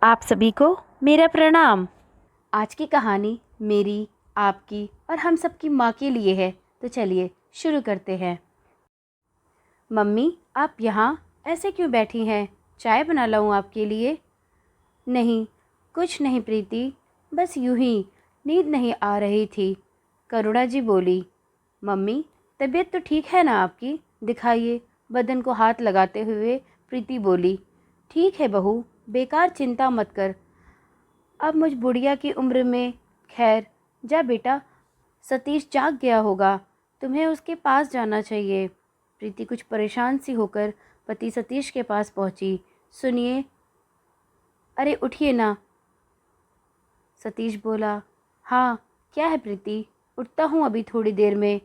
आप सभी को मेरा प्रणाम। आज की कहानी मेरी, आपकी और हम सबकी माँ के लिए है। तो चलिए शुरू करते हैं। मम्मी, आप यहाँ ऐसे क्यों बैठी हैं? चाय बना लाऊं आपके लिए? नहीं, कुछ नहीं प्रीति, बस यूं ही नींद नहीं आ रही थी। करुणा जी बोली। मम्मी, तबीयत तो ठीक है ना आपकी? दिखाइए। बदन को हाथ लगाते हुए प्रीति बोली। ठीक है बहू, बेकार चिंता मत कर। अब मुझ बुढ़िया की उम्र में। खैर, जा बेटा, सतीश जाग गया होगा, तुम्हें उसके पास जाना चाहिए। प्रीति कुछ परेशान सी होकर पति सतीश के पास पहुंची। सुनिए। अरे उठिए ना। सतीश बोला। हाँ, क्या है प्रीति? उठता हूँ अभी थोड़ी देर में।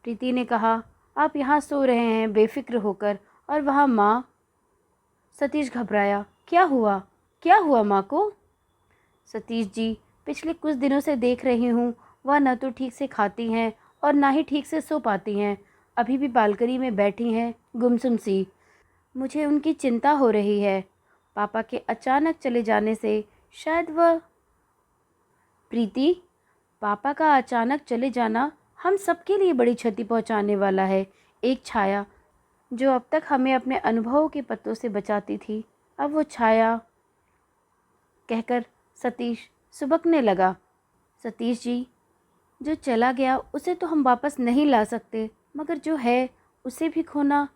प्रीति ने कहा। आप यहाँ सो रहे हैं बेफिक्र होकर, और वहाँ माँ। सतीश घबराया। क्या हुआ? क्या हुआ माँ को? सतीश जी, पिछले कुछ दिनों से देख रही हूँ, वह न तो ठीक से खाती हैं और ना ही ठीक से सो पाती हैं। अभी भी बालकनी में बैठी हैं गुमसुम सी। मुझे उनकी चिंता हो रही है। पापा के अचानक चले जाने से शायद वह। प्रीति, पापा का अचानक चले जाना हम सबके लिए बड़ी क्षति पहुंचाने वाला है। एक छाया जो अब तक हमें अपने अनुभवों के पत्तों से बचाती थी, अब वो छाया। कहकर सतीश सुबकने लगा। सतीश जी, जो चला गया उसे तो हम वापस नहीं ला सकते, मगर जो है उसे भी खोना।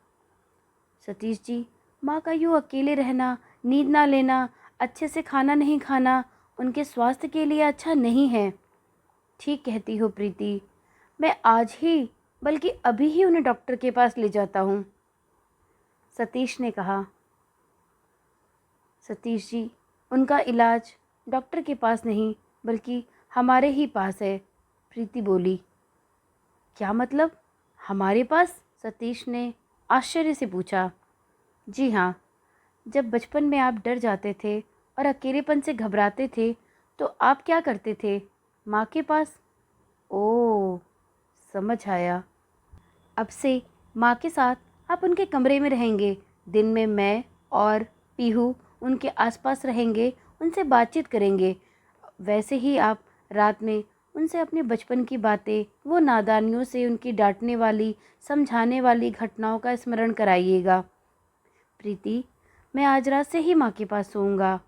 सतीश जी, माँ का यूँ अकेले रहना, नींद ना लेना, अच्छे से खाना नहीं खाना उनके स्वास्थ्य के लिए अच्छा नहीं है। ठीक कहती हो प्रीति, मैं आज ही, बल्कि अभी ही उन्हें डॉक्टर के पास ले जाता हूँ। सतीश ने कहा। सतीश जी, उनका इलाज डॉक्टर के पास नहीं, बल्कि हमारे ही पास है। प्रीति बोली। क्या मतलब, हमारे पास? सतीश ने आश्चर्य से पूछा। जी हाँ, जब बचपन में आप डर जाते थे और अकेलेपन से घबराते थे, तो आप क्या करते थे? माँ के पास। ओह, समझ आया। अब से माँ के साथ आप उनके कमरे में रहेंगे। दिन में मैं और पीहू उनके आसपास रहेंगे, उनसे बातचीत करेंगे। वैसे ही आप रात में उनसे अपने बचपन की बातें, वो नादानियों से उनकी डांटने वाली, समझाने वाली घटनाओं का स्मरण कराइएगा। प्रीति, मैं आज रात से ही माँ के पास सोऊंगा।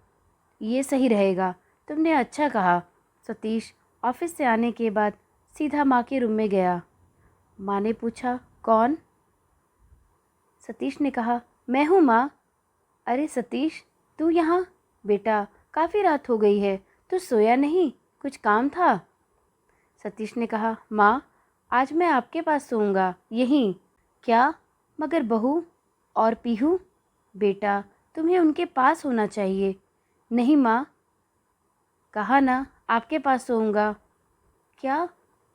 ये सही रहेगा, तुमने अच्छा कहा। सतीश ऑफिस से आने के बाद सीधा माँ के रूम में गया। माँ ने पूछा, कौन? सतीश ने कहा, मैं हूँ माँ। अरे सतीश, तू यहाँ? बेटा, काफ़ी रात हो गई है, तू सोया नहीं? कुछ काम था? सतीश ने कहा, माँ, आज मैं आपके पास सोऊंगा, यहीं। क्या? मगर बहू और पीहू? बेटा, तुम्हें उनके पास होना चाहिए। नहीं माँ, कहा ना आपके पास सोऊंगा। क्या?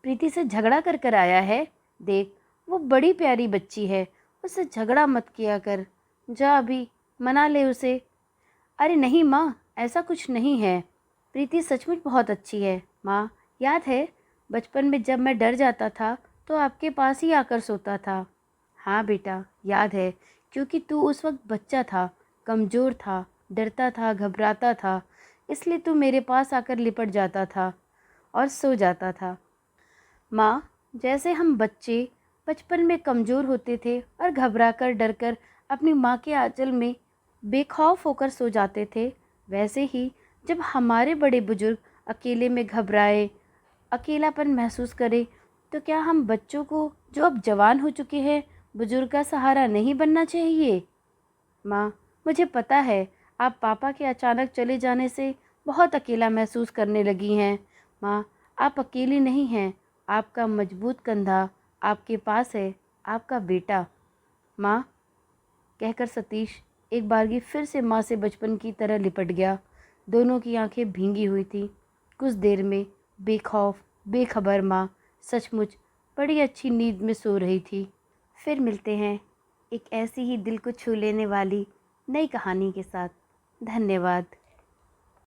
प्रीति से झगड़ा कर कर आया है? देख, वो बड़ी प्यारी बच्ची है, उससे झगड़ा मत किया कर। जा अभी मना ले उसे। अरे नहीं माँ, ऐसा कुछ नहीं है। प्रीति सचमुच बहुत अच्छी है माँ। याद है, बचपन में जब मैं डर जाता था तो आपके पास ही आकर सोता था। हाँ बेटा, याद है, क्योंकि तू उस वक्त बच्चा था, कमज़ोर था, डरता था, घबराता था, इसलिए तू मेरे पास आकर लिपट जाता था और सो जाता था। माँ, जैसे हम बच्चे बचपन में कमज़ोर होते थे और घबराकर डरकर अपनी माँ के आंचल में बेखौफ होकर सो जाते थे, वैसे ही जब हमारे बड़े बुजुर्ग अकेले में घबराए, अकेलापन महसूस करें, तो क्या हम बच्चों को जो अब जवान हो चुके हैं बुजुर्ग का सहारा नहीं बनना चाहिए? माँ, मुझे पता है आप पापा के अचानक चले जाने से बहुत अकेला महसूस करने लगी हैं। माँ, आप अकेली नहीं हैं, आपका मजबूत कंधा आपके पास है, आपका बेटा। माँ, कहकर सतीश एक बारगी फिर से माँ से बचपन की तरह लिपट गया। दोनों की आंखें भींगी हुई थीं। कुछ देर में बेखौफ बेखबर माँ सचमुच बड़ी अच्छी नींद में सो रही थी। फिर मिलते हैं एक ऐसी ही दिल को छू लेने वाली नई कहानी के साथ। धन्यवाद।